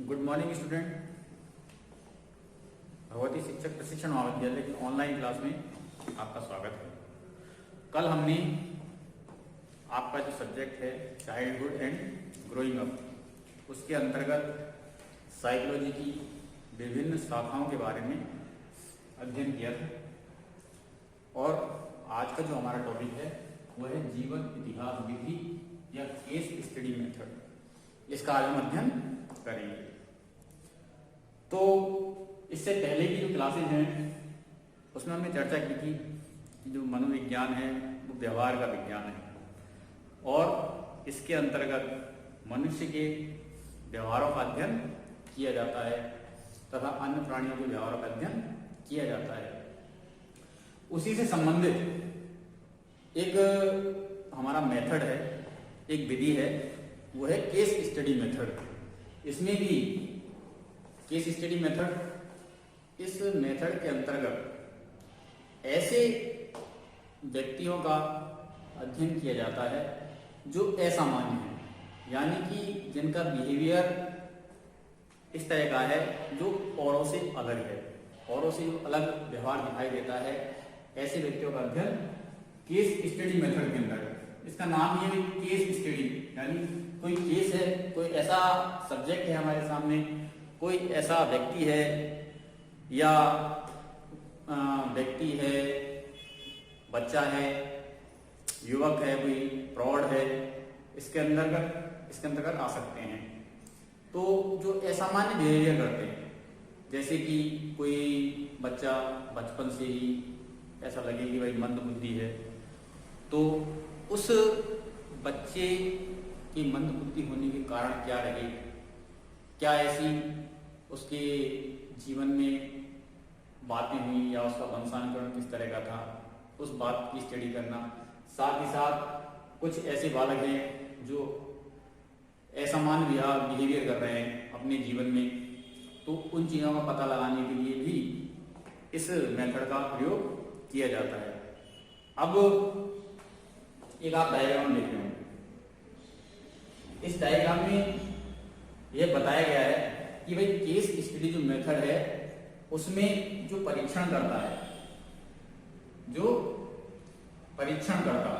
Good morning student. Bhagwati शिक्षक प्रशिक्षण महाविद्यालय की ऑनलाइन क्लास में आपका स्वागत है। कल हमने आपका जो सब्जेक्ट है चाइल्डहुड एंड ग्रोइंग अप, उसके अंतर्गत साइकोलॉजी की विभिन्न शाखाओं के बारे में अध्ययन किया था और आज का जो हमारा टॉपिक है वह है जीवन इतिहास विधि या केस स्टडी मेथड। इसका आज हम अध्ययन करेंगे। तो इससे पहले की जो क्लासेज हैं उसमें हमने चर्चा की थी कि जो मनोविज्ञान है वो व्यवहार का विज्ञान है और इसके अंतर्गत मनुष्य के व्यवहारों का अध्ययन किया जाता है तथा अन्य प्राणियों के व्यवहारों का अध्ययन किया जाता है। उसी से संबंधित एक हमारा मेथड है, एक विधि है, वो है केस स्टडी मेथड। इसमें भी केस स्टडी मेथड, इस मेथड के अंतर्गत ऐसे व्यक्तियों का अध्ययन किया जाता है जो असामान्य है, यानी कि जिनका बिहेवियर इस तरह का है जो औरों से अलग है, औरों से अलग व्यवहार दिखाई देता है। ऐसे व्यक्तियों का अध्ययन केस स्टडी मेथड के अंतर्गत, इसका नाम ये है केस स्टडी, यानी कोई केस है, कोई ऐसा सब्जेक्ट है हमारे सामने, कोई ऐसा व्यक्ति है या व्यक्ति है, बच्चा है, युवक है, कोई प्रौढ़ है, इसके अंतर्गत आ सकते हैं। तो जो असामान्य बिहेवियर करते हैं, जैसे कि कोई बच्चा बचपन से ही ऐसा लगे कि भाई मंद बुद्धि है, तो उस बच्चे की मंद बुद्धि होने के कारण क्या रहे, क्या ऐसी उसके जीवन में बातें हुई या उसका वंशानुकरण किस तरह का था, उस बात की स्टडी करना। साथ ही साथ कुछ ऐसे बालक हैं जो असामान्य बिहेवियर कर रहे हैं अपने जीवन में, तो उन चीज़ों का पता लगाने के लिए भी इस मेथड का प्रयोग किया जाता है। अब एक आप डायग्राम देख रहे हो, इस डायग्राम में यह बताया गया है कि भाई केस स्टडी जो मेथड है उसमें जो परीक्षण करता है, जो परीक्षण करता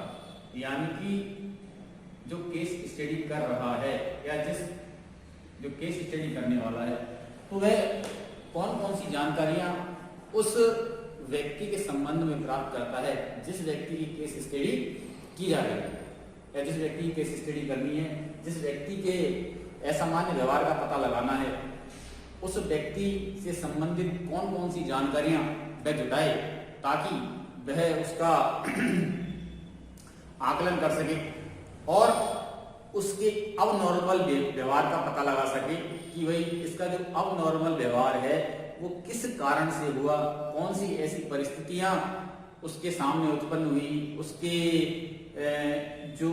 यानी कि जो केस स्टडी कर रहा है या जो केस स्टडी करने वाला है, तो वह कौन कौन सी जानकारियां उस व्यक्ति के संबंध में प्राप्त करता है जिस व्यक्ति की केस स्टडी की जा रही है, या जिस व्यक्ति की केस स्टडी करनी है, जिस व्यक्ति के असामान्य व्यवहार का पता लगाना है, उस व्यक्ति से संबंधित कौन कौन सी जानकारियां वह जुटाए ताकि वह उसका आकलन कर सके और उसके अबनॉर्मल व्यवहार का पता लगा सके कि भाई इसका जो अबनॉर्मल व्यवहार है वो किस कारण से हुआ, कौन सी ऐसी परिस्थितियां उसके सामने उत्पन्न हुई, उसके जो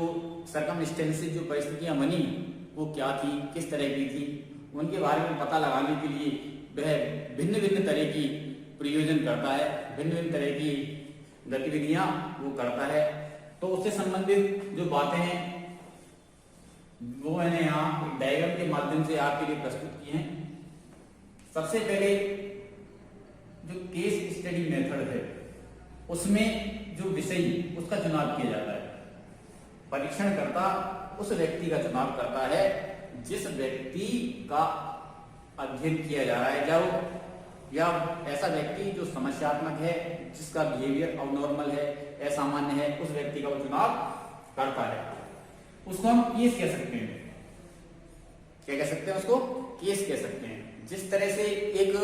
सर्कमस्टेंसेस, जो परिस्थितियां बनी वो क्या थी, किस तरह की थी, उनके बारे में पता लगाने के लिए वह भिन्न भिन्न तरह की प्रयोजन करता है, भिन्न भिन्न तरह की गतिविधियां वो करता है। तो उससे संबंधित जो बातें हैं वो मैंने यहाँ एक डायग्राम के माध्यम से आपके लिए प्रस्तुत की हैं। सबसे पहले जो केस स्टडी मेथड है उसमें जो विषय उसका चुनाव किया जाता है। परीक्षण करता उस व्यक्ति का चुनाव करता है जिस व्यक्ति का अध्ययन किया जा रहा है, या ऐसा व्यक्ति जो समस्यात्मक है, जिसका बिहेवियर अबनॉर्मल है, असामान्य है, उस व्यक्ति का वो चुनाव करता है। उसको हम केस कह सकते हैं। क्या कह सकते हैं? उसको केस कह सकते हैं। जिस तरह से एक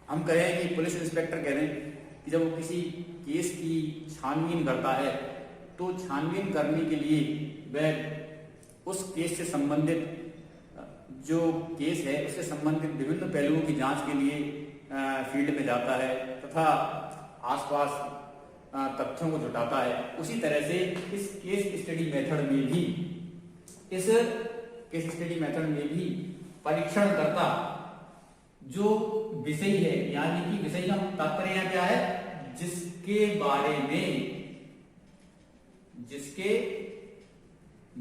हम कहें कि पुलिस इंस्पेक्टर कह रहे हैं कि जब वो किसी केस की छानबीन करता है तो छानबीन करने के लिए वह उस केस से संबंधित जो केस है उससे संबंधित विभिन्न पहलुओं की जांच के लिए फील्ड में जाता है तथा आसपास तथ्यों को जुटाता है। उसी तरह से इस केस स्टडी मेथड में भी परीक्षण करता जो विषय है, यानी कि विषय का तात्पर्य क्या है, जिसके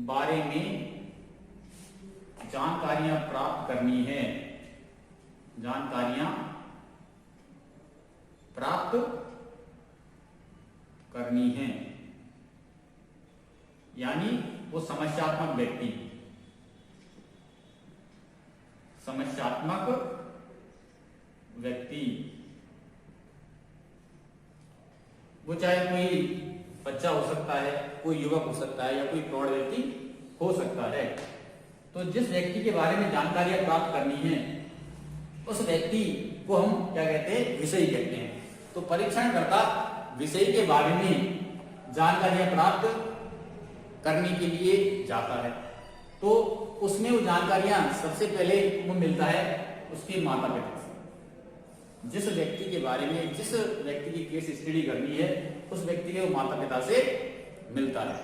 बारे में जानकारियां प्राप्त करनी है, जानकारियां प्राप्त करनी है, यानी वो समस्यात्मक व्यक्ति, समस्यात्मक व्यक्ति, वो चाहे कोई बच्चा हो सकता है, कोई युवक हो सकता है, या कोई प्रौढ़ व्यक्ति हो सकता है। तो जिस व्यक्ति के बारे में जानकारियां प्राप्त करनी है उस व्यक्ति को हम क्या कहते हैं, विषयी कहते हैं। तो परीक्षणकर्ता विषय के बारे में जानकारियां प्राप्त करने के लिए जाता है। तो उसमें वो जानकारियां सबसे पहले वो मिलता है उसके माता पिता से। जिस व्यक्ति के बारे में, जिस व्यक्ति की केस स्टडी करनी है, उस व्यक्ति के वो माता पिता से मिलता है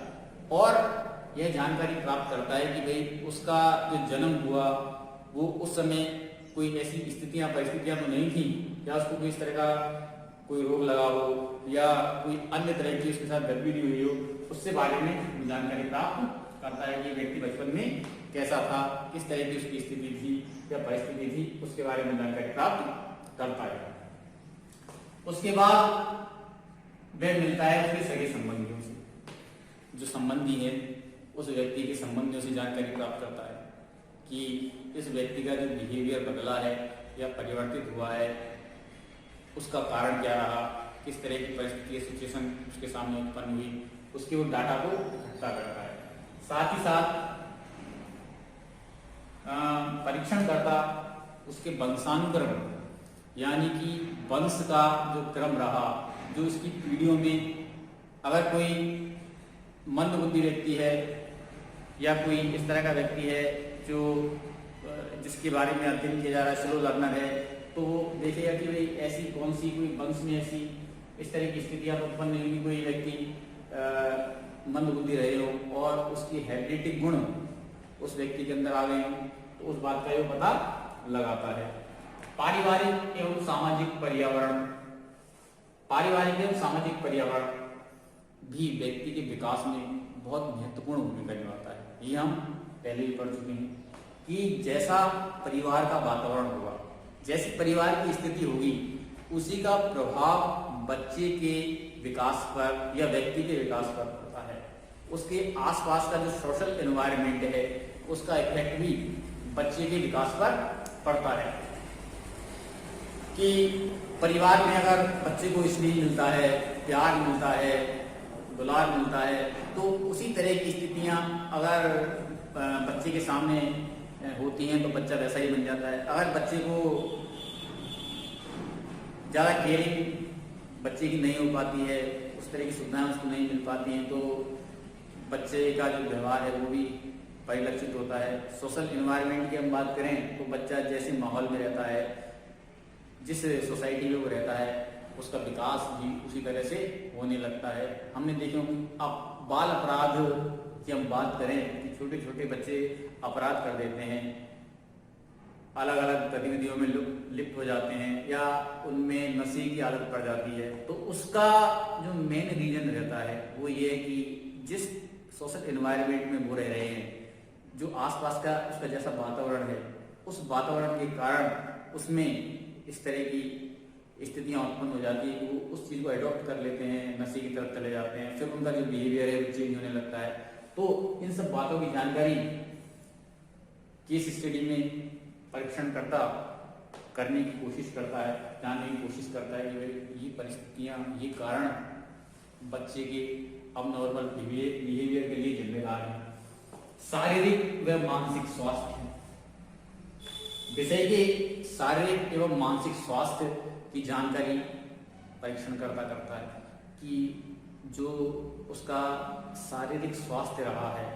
और यह जानकारी प्राप्त करता है कि भाई उसका जो जन्म हुआ वो उस समय कोई ऐसी स्थितियां परिस्थितियां तो नहीं थी, या उसको कोई इस तरह का कोई रोग लगा हो, या कोई अन्य तरह की उसके साथ गड़बड़ी हुई हो, उससे बारे में जानकारी प्राप्त करता है कि व्यक्ति बचपन में कैसा था, किस तरह की उसकी स्थिति थी या परिस्थिति थी, उसके बारे में जानकारी प्राप्त करता है। उसके बाद वह मिलता है उसके सगे संबंधियों से, जो संबंधी है उस व्यक्ति के संबंधियों से जानकारी प्राप्त करता है कि इस व्यक्ति का जो बिहेवियर बदला है या परिवर्तित हुआ है, उसका कारण क्या रहा, किस तरह की परिस्थिति सिचुएशन उसके सामने उत्पन्न हुई, उसके वो डाटा को इकट्ठा करता है। साथ ही साथ परीक्षण करता उसके वंशानुक्रम, यानी कि वंश का जो क्रम रहा, जो इसकी पीढ़ियों में अगर कोई मंदबुद्धि व्यक्ति है या कोई इस तरह का व्यक्ति है जो जिसके बारे में अध्ययन किया जा रहा है, स्लो लर्नर है, तो वो देखेगा कि भाई ऐसी कौन सी कोई वंश में ऐसी इस तरह की स्थितियां उत्पन्न हुई, कोई व्यक्ति मंदबुद्धि रहे हो और उसकी हेरिडिटी गुण उस व्यक्ति के अंदर आ गए हो, तो उस बात का ये पता लगाता है। पारिवारिक एवं सामाजिक पर्यावरण, पारिवारिक एवं सामाजिक पर्यावरण भी व्यक्ति के विकास में बहुत महत्वपूर्ण भूमिका निभाता है। ये हम पहले भी पढ़ चुके हैं कि जैसा परिवार का वातावरण होगा, जैसी परिवार की स्थिति होगी, उसी का प्रभाव बच्चे के विकास पर या व्यक्ति के विकास पर पड़ता है। उसके आसपास का जो सोशल एनवायरनमेंट है उसका इफेक्ट भी बच्चे के विकास पर पड़ता है। कि परिवार में अगर बच्चे को स्नेह मिलता है, प्यार मिलता है, दुलार मिलता है, तो उसी तरह की स्थितियां अगर बच्चे के सामने होती हैं तो बच्चा वैसा ही बन जाता है। अगर बच्चे को ज़्यादा केयरिंग बच्चे की नहीं हो पाती है, उस तरह की सुविधाएं उसको नहीं मिल पाती हैं, तो बच्चे का जो व्यवहार है वो भी परिलक्षित होता है। सोशल एनवायरनमेंट की हम बात करें तो बच्चा जैसे माहौल में रहता है, जिस सोसाइटी में वो रहता है, उसका विकास भी उसी तरह से होने लगता है। हमने देखा अब बाल अपराध की हम बात करें कि छोटे छोटे बच्चे अपराध कर देते हैं, अलग अलग गतिविधियों में लिप्त हो जाते हैं या उनमें नशे की आदत पड़ जाती है, तो उसका जो मेन रीजन रहता है वो ये है कि जिस सोशल एनवायरनमेंट में वो रह रहे हैं, जो आसपास का उसका जैसा वातावरण है, उस वातावरण के कारण उसमें इस तरह की स्थितियां उत्पन्न हो जाती है कि वो उस चीज़ को अडॉप्ट कर लेते हैं, नशे की तरफ चले जाते हैं, फिर उनका जो बिहेवियर है वो चेंज होने लगता है। तो इन सब बातों की जानकारी केस स्टडी में परीक्षण करता करने की कोशिश करता है, जानने की कोशिश करता है कि ये परिस्थितियां, ये कारण बच्चे के अब नॉर्मल बिहेवियर के लिए जिम्मेदार है। शारीरिक व मानसिक स्वास्थ्य, विषय के शारीरिक एवं मानसिक स्वास्थ्य की जानकारी परीक्षण करता है कि जो उसका शारीरिक स्वास्थ्य रहा है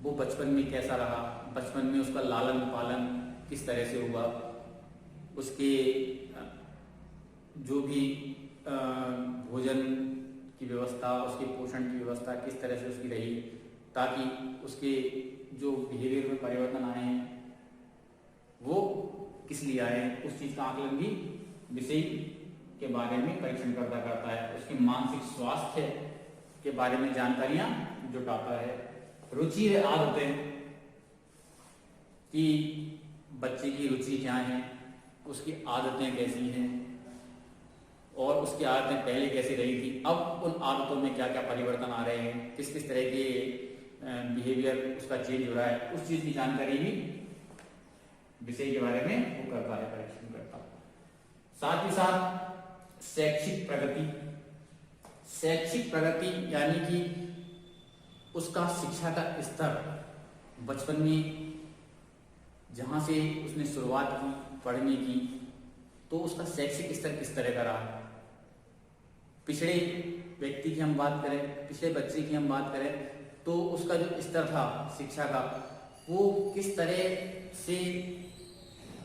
वो बचपन में कैसा रहा, बचपन में उसका लालन पालन किस तरह से हुआ, उसके जो भी भोजन की व्यवस्था, उसके पोषण की व्यवस्था किस तरह से उसकी रही, ताकि उसके जो बिहेवियर में परिवर्तन आए हैं वो किस लिए आए हैं, उस चीज का आकलन भी विषय के बारे में परीक्षण करता है। उसके मानसिक स्वास्थ्य के बारे में जानकारियां जुटाता है। रुचि व आदतें, कि बच्चे की रुचि क्या है, उसकी आदतें कैसी हैं और उसकी आदतें पहले कैसी रही थी, अब उन आदतों में क्या क्या परिवर्तन आ रहे हैं, किस किस तरह के बिहेवियर उसका चेंज हो रहा है, उस चीज़ की जानकारी भी विषय के बारे में वो करता है, परीक्षण करता है। साथ ही साथ शैक्षिक प्रगति, शैक्षिक प्रगति यानी कि उसका शिक्षा का स्तर बचपन में जहाँ से उसने शुरुआत की पढ़ने की, तो उसका शैक्षिक स्तर किस तरह का रहा। पिछड़े व्यक्ति की हम बात करें, पिछले बच्चे की हम बात करें, तो उसका जो स्तर था शिक्षा का, वो किस तरह से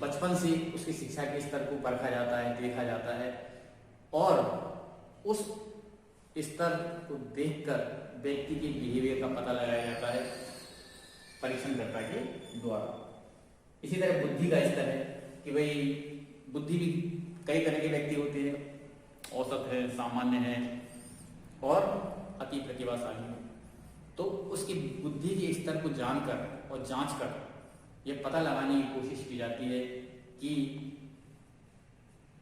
बचपन से उसकी शिक्षा के स्तर को परखा जाता है, देखा जाता है, और उस स्तर को देखकर व्यक्ति के बिहेवियर का पता लगाया जाता है परीक्षणकर्ता के द्वारा। इसी तरह बुद्धि का स्तर है कि भाई बुद्धि भी कई तरह के व्यक्ति होते हैं, औसत है, सामान्य है और अति प्रतिभाशाली है। तो उसकी बुद्धि के स्तर को जानकर और जांचकर यह पता लगाने की कोशिश की जाती है कि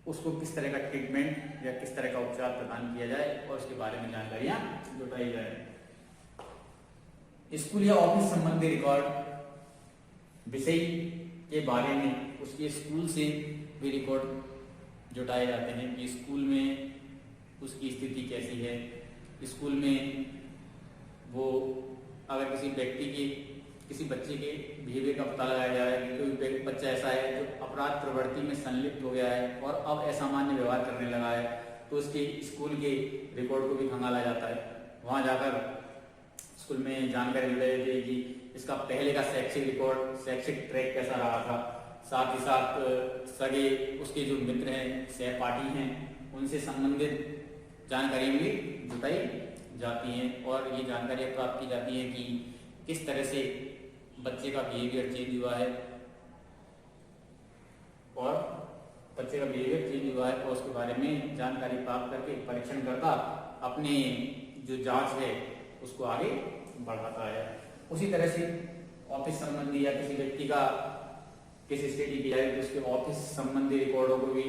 उसको किस तरह का ट्रीटमेंट या किस तरह का उपचार प्रदान किया जाए और उसके बारे में जानकारियां जुटाई जाए। स्कूल या ऑफिस संबंधी रिकॉर्ड, विषय के बारे में उसके स्कूल से भी रिकॉर्ड जुटाए जाते हैं कि स्कूल में उसकी स्थिति कैसी है, स्कूल में वो अगर किसी व्यक्ति के, किसी बच्चे के बिहेवियर का पता लगाया जा रहा है कि कोई बच्चा ऐसा है जो अपराध प्रवृत्ति में संलिप्त हो गया है और अब असामान्य व्यवहार करने लगा है, तो उसके स्कूल के रिकॉर्ड को भी खंगाला जाता है। वहाँ जाकर स्कूल में जानकारी जुटाई जाती है कि इसका पहले का शैक्षिक रिकॉर्ड, शैक्षिक ट्रैक कैसा रहा था, साथ ही साथ सगे उसके जो मित्र हैं, सहपाठी हैं, उनसे संबंधित जानकारी भी जुटाई जाती हैं और ये जानकारियाँ प्राप्त की जाती हैं कि किस तरह से बच्चे का बिहेवियर चेंज हुआ है और बच्चे का बिहेवियर चेंज हुआ है और उसके बारे में जानकारी प्राप्त करके परीक्षणकर्ता अपने जो जांच है उसको आगे बढ़ाता है। उसी तरह से ऑफिस संबंधी या किसी व्यक्ति का किसी स्टडी किया है तो उसके ऑफिस संबंधी रिकॉर्डों को भी,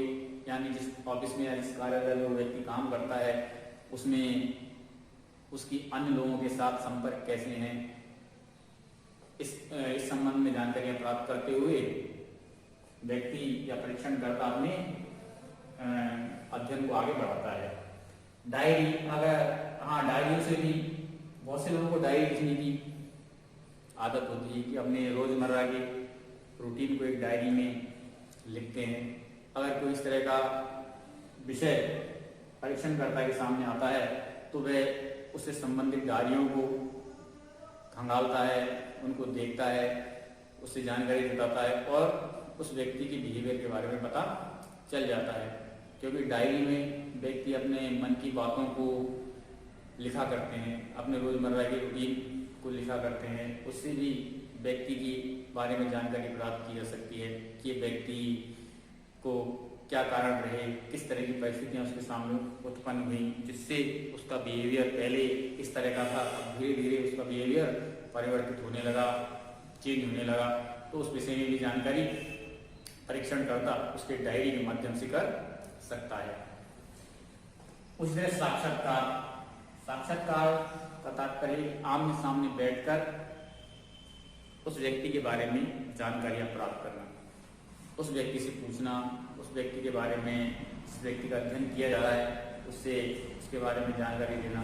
यानी जिस ऑफिस में या जिस कार्यालय में वो व्यक्ति काम करता है उसमें उसकी अन्य लोगों के साथ संपर्क कैसे हैं, इस संबंध में जानकारियां प्राप्त करते हुए व्यक्ति या परीक्षणकर्ता अपने अध्ययन को आगे बढ़ाता है। डायरी, अगर डायरियों से भी बहुत से लोगों को डायरी लिखने की आदत होती है कि अपने रोजमर्रा के रूटीन को एक डायरी में लिखते हैं। अगर कोई इस तरह का विषय परीक्षणकर्ता के सामने आता है तो वह उससे संबंधित डायरियों को खंगालता है, उनको देखता है, उससे जानकारी जुटाता है और उस व्यक्ति के बिहेवियर के बारे में पता चल जाता है, क्योंकि डायरी में व्यक्ति अपने मन की बातों को लिखा करते हैं, अपने रोजमर्रा की रूटीन को लिखा करते हैं। उससे भी व्यक्ति की बारे में जानकारी प्राप्त की जा सकती है कि व्यक्ति को क्या कारण रहे, किस तरह की परिस्थितियां उसके सामने उत्पन्न हुई जिससे उसका बिहेवियर पहले इस तरह का था, अब धीरे धीरे उसका बिहेवियर परिवर्तित होने लगा, चेंज होने लगा। तो उस विषय में भी जानकारी परीक्षणकर्ता उसके डायरी के माध्यम से कर सकता है। उसी तरह साक्षात्कार, साक्षात्कार का तात्पर्य आमने सामने बैठकर उस व्यक्ति के बारे में जानकारियां प्राप्त करना, उस व्यक्ति से पूछना, उस व्यक्ति के बारे में, जिस व्यक्ति का अध्ययन किया जा रहा है उससे उसके बारे में जानकारी देना।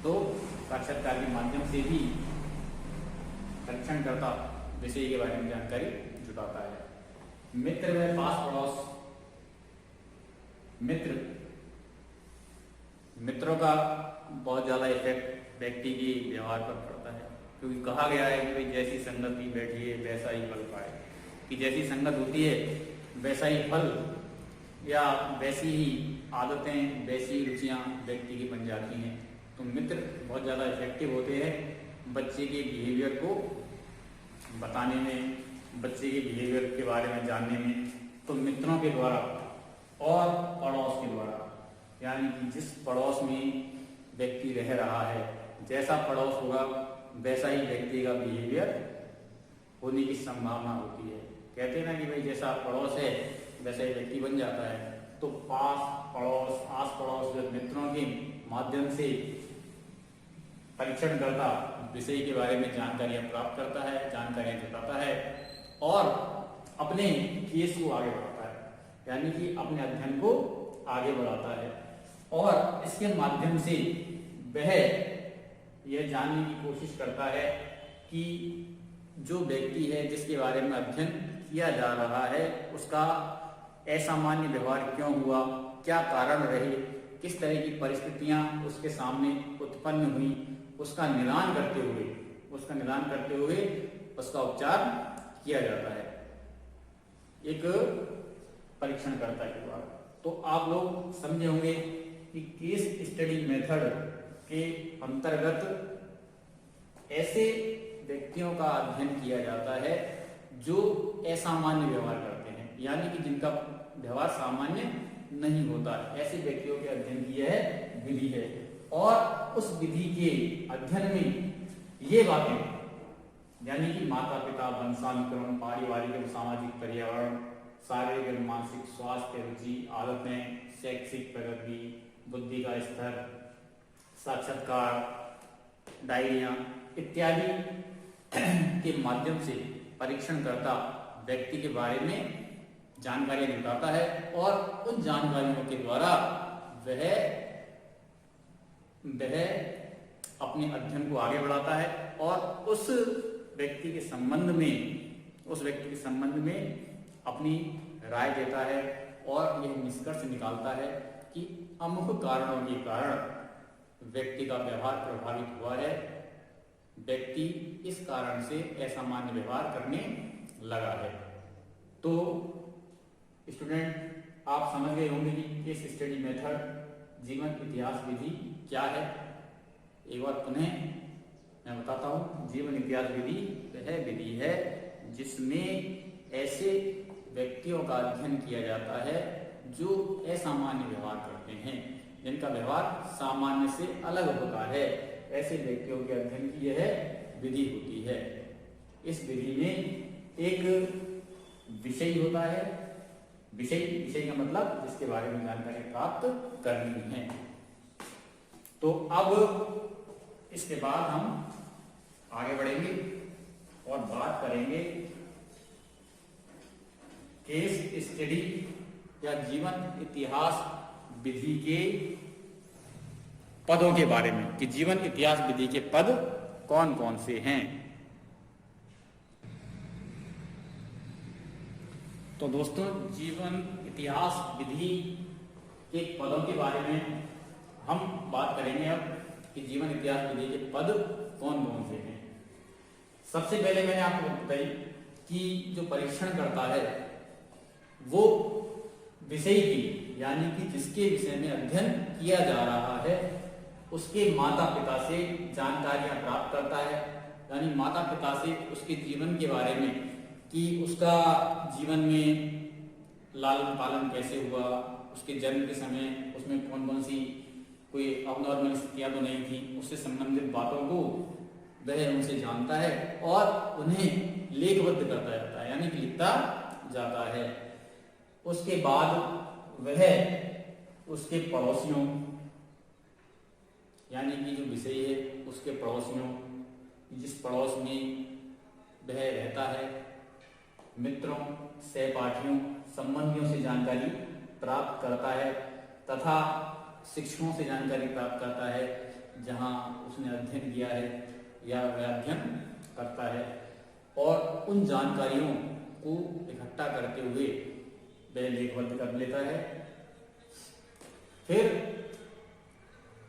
तो साक्षात्कार के माध्यम से भी परीक्षणकर्ता विषय के बारे में जानकारी जुटाता है। मित्र व पास पड़ोस, मित्रों का बहुत ज्यादा इफेक्ट व्यक्ति के व्यवहार पर पड़ता है, क्योंकि कहा गया है कि जैसी संगत में बैठिए वैसा ही फल पाए, कि जैसी संगत होती है वैसा ही फल या वैसी ही आदतें, वैसी रुचियां व्यक्ति की बन जाती हैं। तो मित्र बहुत ज़्यादा इफेक्टिव होते हैं बच्चे के बिहेवियर को बताने में, बच्चे के बिहेवियर के बारे में जानने में। तो मित्रों के द्वारा और पड़ोस के द्वारा, यानी कि जिस पड़ोस में व्यक्ति रह रहा है, जैसा पड़ोस होगा वैसा ही व्यक्ति का बिहेवियर होने की संभावना होती है। कहते हैं ना कि भाई जैसा पड़ोस है वैसा ही व्यक्ति बन जाता है। तो पास पड़ोस, आस पड़ोस जो मित्रों के माध्यम से परीक्षण करता विषय के बारे में जानकारियां प्राप्त करता है, जानकारियां जुटाता है और अपने केस को आगे बढ़ाता है, यानी कि अपने अध्ययन को आगे बढ़ाता है। और इसके माध्यम से वह यह जानने की कोशिश करता है कि जो व्यक्ति है जिसके बारे में अध्ययन किया जा रहा है उसका असामान्य व्यवहार क्यों हुआ, क्या कारण रहे, किस तरह की परिस्थितियां उसके सामने उत्पन्न हुई, उसका निदान करते हुए उसका उपचार किया जाता है एक परीक्षणकर्ता के द्वारा। तो आप लोग समझे होंगे कि केस स्टडी मेथड के अंतर्गत ऐसे व्यक्तियों का अध्ययन किया जाता है जो असामान्य व्यवहार करते हैं, यानी कि जिनका व्यवहार सामान्य नहीं होता, ऐसे व्यक्तियों के अध्ययन की यह विधि है। और उस विधि के अध्ययन में ये बातें यानी कि माता पिता, वंशानुक्रम, पारिवारिक एवं सामाजिक पर्यावरण, शारीरिक एवं मानसिक स्वास्थ्य, रुचि, आदतें, शैक्षिक प्रगति, बुद्धि का स्तर, साक्षात्कार, डायरिया इत्यादि के माध्यम से परीक्षणकर्ता व्यक्ति के बारे में जानकारी जुटाता है और उन जानकारियों के द्वारा वह अपने अध्ययन को आगे बढ़ाता है और उस व्यक्ति के संबंध में अपनी राय देता है और यह निष्कर्ष निकालता है कि अमुक कारणों के कारण व्यक्ति का व्यवहार प्रभावित हुआ है, व्यक्ति इस कारण से असामान्य व्यवहार करने लगा है। तो स्टूडेंट आप समझ गए होंगे कि केस स्टडी मेथड, जीवन इतिहास विधि क्या है। एक बार पुनः मैं बताता हूँ। जीवन इतिहास विधि वह विधि है जिसमें ऐसे व्यक्तियों का अध्ययन किया जाता है जो असामान्य व्यवहार करते हैं, जिनका व्यवहार सामान्य से अलग होता है। ऐसे व्यक्तियों के अध्ययन की यह विधि होती है। इस विधि में एक विषय होता है। विषय का मतलब जिसके बारे में जानकारी प्राप्त करनी है। तो अब इसके बाद हम आगे बढ़ेंगे और बात करेंगे केस स्टडी या जीवन इतिहास विधि के पदों के बारे में कि जीवन इतिहास विधि के पद कौन कौन से हैं। तो दोस्तों, जीवन इतिहास विधि के पदों के बारे में हम बात करेंगे अब कि जीवन इतिहास विधि के पद कौन कौन से हैं। सबसे पहले मैंने आपको बताई कि जो परीक्षण करता है वो विषय की यानी कि जिसके विषय में अध्ययन किया जा रहा है उसके माता पिता से जानकारियां प्राप्त करता है, यानी माता पिता से उसके जीवन के बारे में कि उसका जीवन में लालन पालन कैसे हुआ, उसके जन्म के समय उसमें कौन कौन सी कोई अबनॉर्मल स्थितियां तो नहीं थी, उससे संबंधित बातों को वह उनसे जानता है और उन्हें लेखबद्ध करता जाता है, यानी कि लिखता जाता है। उसके बाद वह उसके पड़ोसियों यानी कि जो विषय है उसके पड़ोसियों, जिस पड़ोस में वह रहता है, मित्रों, सहपाठियों, संबंधियों से जानकारी प्राप्त करता है तथा शिक्षकों से जानकारी प्राप्त करता है जहां उसने अध्ययन किया है या वह अध्ययन करता है और उन जानकारियों को इकट्ठा करते हुए वह लेखबद्ध कर लेता है। फिर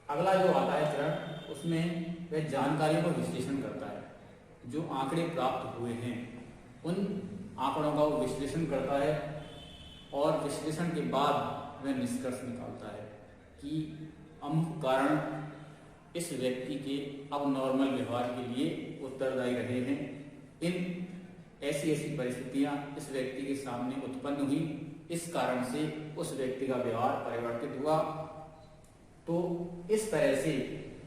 अगला जो आता है चरण, उसमें वह जानकारियों का विश्लेषण करता है। जो आंकड़े प्राप्त हुए हैं उन आंकड़ों का वो विश्लेषण करता है और विश्लेषण के बाद वह निष्कर्ष निकालता है कि अमुक कारण इस व्यक्ति के अब नॉर्मल व्यवहार के लिए उत्तरदायी रहे हैं। इन ऐसी परिस्थितियां इस व्यक्ति के सामने उत्पन्न हुई, इस कारण से उस व्यक्ति का व्यवहार परिवर्तित हुआ। तो इस तरह से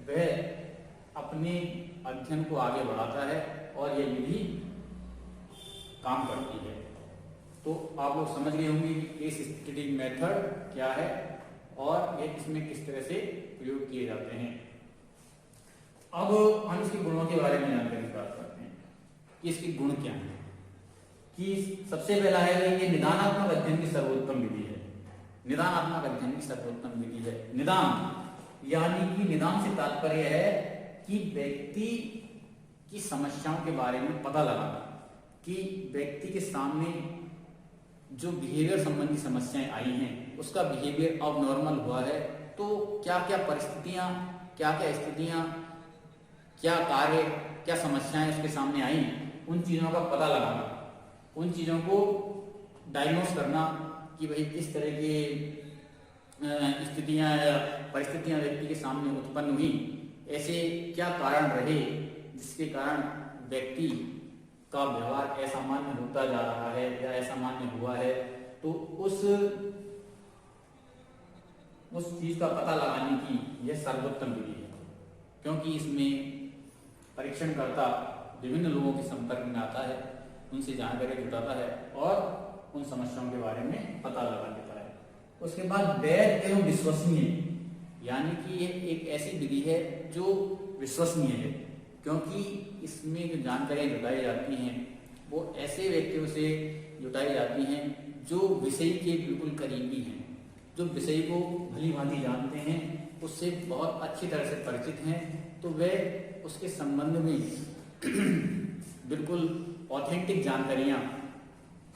वह अपने अध्ययन को आगे बढ़ाता है और यह विधि काम करती है। तो आप लोग समझ गए होंगे कि केस स्टडी मेथड क्या है और ये इसमें किस तरह से प्रयोग किए जाते हैं। अब हम इसके गुणों के बारे में जानकारी प्राप्त करते हैं कि इसके गुण क्या हैं। कि सबसे पहला है कि ये निदानात्मक अध्ययन की सर्वोत्तम विधि है। निदानात्मक अध्ययन की सर्वोत्तम विधि है। निदान यानी कि निदान से तात्पर्य है कि व्यक्ति की समस्याओं के बारे में पता लगाना, कि व्यक्ति के सामने जो बिहेवियर संबंधी समस्याएं आई हैं उसका बिहेवियर अब नॉर्मल हुआ है, तो क्या क्या परिस्थितियां, क्या क्या स्थितियां, क्या कार्य, क्या समस्याएं उसके सामने आई, उन चीजों का पता लगाना, उन चीजों को डायग्नोस करना कि भाई किस तरह की स्थितियां या परिस्थितियां व्यक्ति के सामने उत्पन्न हुई, ऐसे क्या कारण रहे जिसके कारण व्यक्ति का व्यवहार असामान्य होता जा रहा है या असामान्य हुआ है। तो उस चीज का पता लगाने की यह सर्वोत्तम विधि है, क्योंकि इसमें परीक्षणकर्ता विभिन्न लोगों के संपर्क में आता है, उनसे जानकारी जुटाता है और उन समस्याओं के बारे में पता लगा लेता है। उसके बाद वैध एवं विश्वसनीय, यानी कि यह एक ऐसी विधि है जो विश्वसनीय है, क्योंकि इसमें जो जानकारियां जुटाई जाती हैं वो ऐसे व्यक्तियों से जुटाई जाती हैं जो विषय के बिल्कुल करीबी हैं, जो विषय को भली भांति जानते हैं, उससे बहुत अच्छी तरह से परिचित हैं, तो वे उसके संबंध में बिल्कुल ऑथेंटिक जानकारियां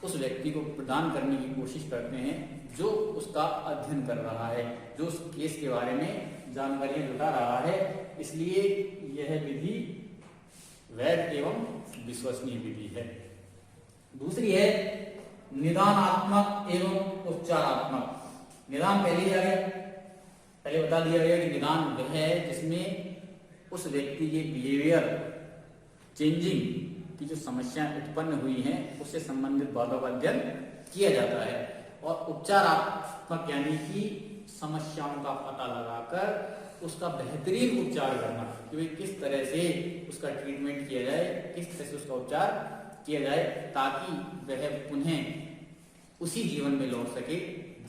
उस व्यक्ति को प्रदान करने की कोशिश करते हैं जो उसका अध्ययन कर रहा है, जो उस केस के बारे में जानकारियां जुटा रहा है। इसलिए यह विधि वैध एवं विश्वसनीय विधि है। दूसरी है निदानात्मक एवं उपचारात्मक। निदान पहले बता दिया गया कि निदान वह है जिसमें उस व्यक्ति के बिहेवियर चेंजिंग की जो समस्याएं उत्पन्न हुई हैं उससे संबंधित बातों का अध्ययन किया जाता है। और उपचारात्मक यानी कि समस्याओं का पता लगाकर उसका बेहतरीन उपचार करना, कि भाई किस तरह से उसका ट्रीटमेंट किया जाए, किस तरह से उसका उपचार किया जाए, ताकि वह पुनः उसी जीवन में लौट सके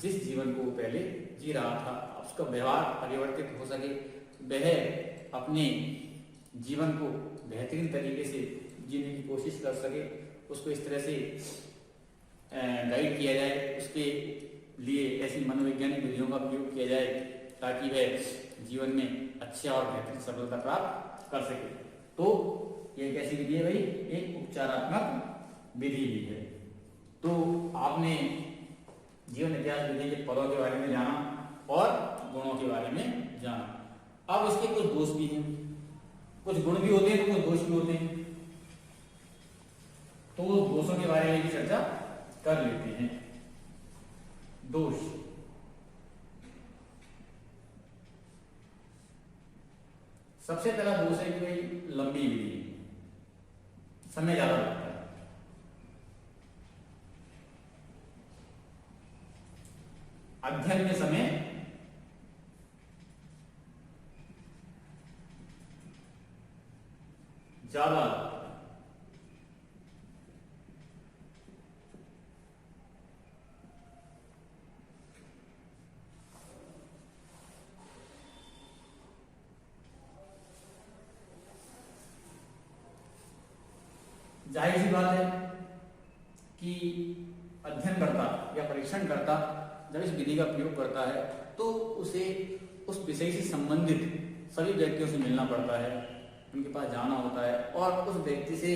जिस जीवन को वो पहले जी रहा था, उसका व्यवहार परिवर्तित हो सके, वह अपने जीवन को बेहतरीन तरीके से जीने की कोशिश कर सके, उसको इस तरह से गाइड किया जाए, उसके लिए ऐसी मनोवैज्ञानिक विधियों का प्रयोग किया जाए ताकि वह जीवन में अच्छा और बेहतरीन सफलता प्राप्त कर सके। तो ये कैसी विधि है भाई? एक उपचारात्मक विधि भी है। तो आपने जीवन इतिहास विधि के पदों के बारे में जाना और गुणों के बारे में जाना। अब इसके कुछ दोष भी हैं, कुछ गुण भी होते हैं तो कुछ दोष भी होते हैं, तो दोषों के बारे में भी चर्चा कर लेते हैं। दोष, सबसे पहला दोष है कि भाई लंबी विधि, समय ज्यादा लगता है। अध्ययन में समय ज्यादा लगता है। जाहिर सी बात है कि अध्ययनकर्ता या परीक्षणकर्ता जब इस विधि का प्रयोग करता है तो उसे उस विषय से संबंधित सभी व्यक्तियों से मिलना पड़ता है, उनके पास जाना होता है और उस व्यक्ति से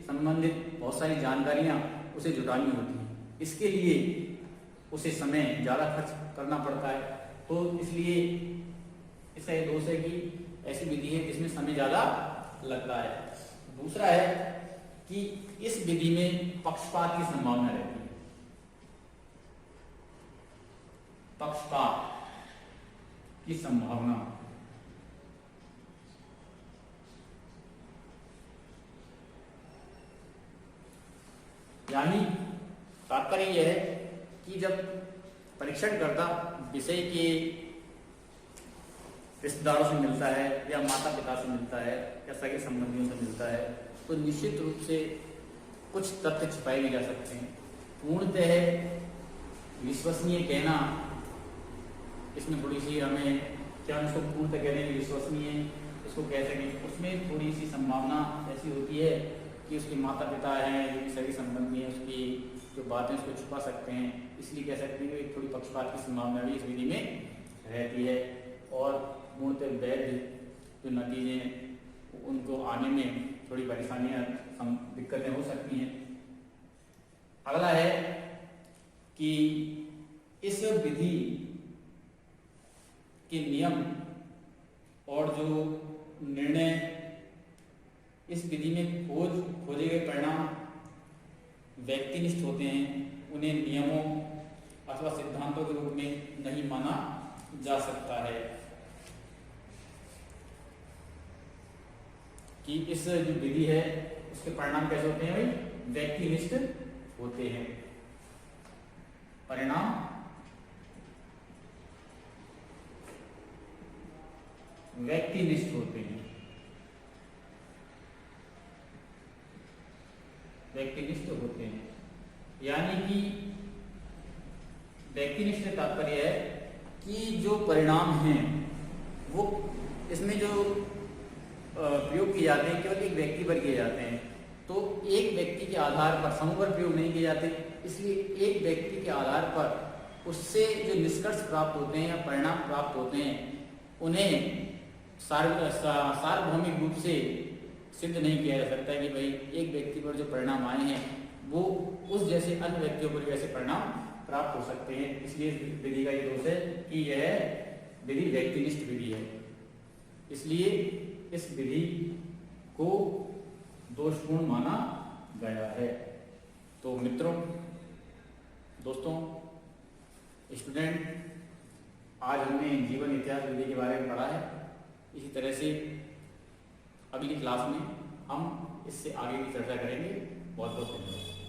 संबंधित बहुत सारी जानकारियां उसे जुटानी होती हैं। इसके लिए उसे समय ज़्यादा खर्च करना पड़ता है। तो इसलिए इसका ये दोष है कि ऐसी विधि है जिसमें समय ज़्यादा लगता है। दूसरा है कि इस विधि में पक्षपात की संभावना रहती है। पक्षपात की संभावना, यानी तात्पर्य यह है कि जब परीक्षणकर्ता विषय के रिश्तेदारों से मिलता है या माता पिता से मिलता है या सगे संबंधियों से मिलता है तो निश्चित रूप से कुछ तथ्य छिपाए भी जा सकते हैं। पूर्णतः विश्वसनीय कहना, इसमें थोड़ी सी हमें, क्या उसको पूर्णतः कहने में विश्वसनीय इसको कह सकें, उसमें थोड़ी सी संभावना ऐसी होती है कि उसके माता पिता हैं, जो कि सभी संबंधी हैं, उसकी जो बातें उसको छुपा सकते हैं, इसलिए कह सकते हैं कि थोड़ी पक्षपात की संभावना भी इस विधि में रहती है। और पूर्णतः वैध जो नतीजे उनको आने में थोड़ी परेशानियां, दिक्कतें हो सकती हैं। अगला है कि इस विधि के नियम और जो निर्णय इस विधि में खोजे गए परिणाम व्यक्तिनिष्ठ होते हैं, उन्हें नियमों अथवा सिद्धांतों के रूप में नहीं माना जा सकता है। कि इस जो विधि है उसके परिणाम कैसे होते हैं भाई, व्यक्तिनिष्ठ होते हैं। परिणाम व्यक्तिनिष्ठ होते हैं, व्यक्तिनिष्ठ होते हैं। यानी कि व्यक्तिनिष्ठ का तात्पर्य है कि जो परिणाम हैं वो इसमें जो प्रयोग किए जाते हैं केवल एक व्यक्ति पर किए जाते हैं। तो एक व्यक्ति के आधार पर समूह पर प्रयोग नहीं किए जाते, इसलिए एक व्यक्ति के आधार पर उससे जो निष्कर्ष प्राप्त होते हैं या परिणाम प्राप्त होते हैं उन्हें सार्वभौमिक रूप से सिद्ध नहीं किया जा सकता कि भाई एक व्यक्ति पर जो परिणाम आए हैं वो उस जैसे अन्य व्यक्तियों पर वैसे परिणाम प्राप्त हो सकते हैं। इसलिए विधि का ये दोष है कि यह विधि व्यक्तिनिष्ठ विधि है, इसलिए इस विधि को दोषपूर्ण माना गया है। तो मित्रों, दोस्तों, स्टूडेंट, आज हमने जीवन इतिहास विधि के बारे में पढ़ा है। इसी तरह से अगली क्लास में हम इससे आगे की चर्चा करेंगे। बहुत बहुत धन्यवाद।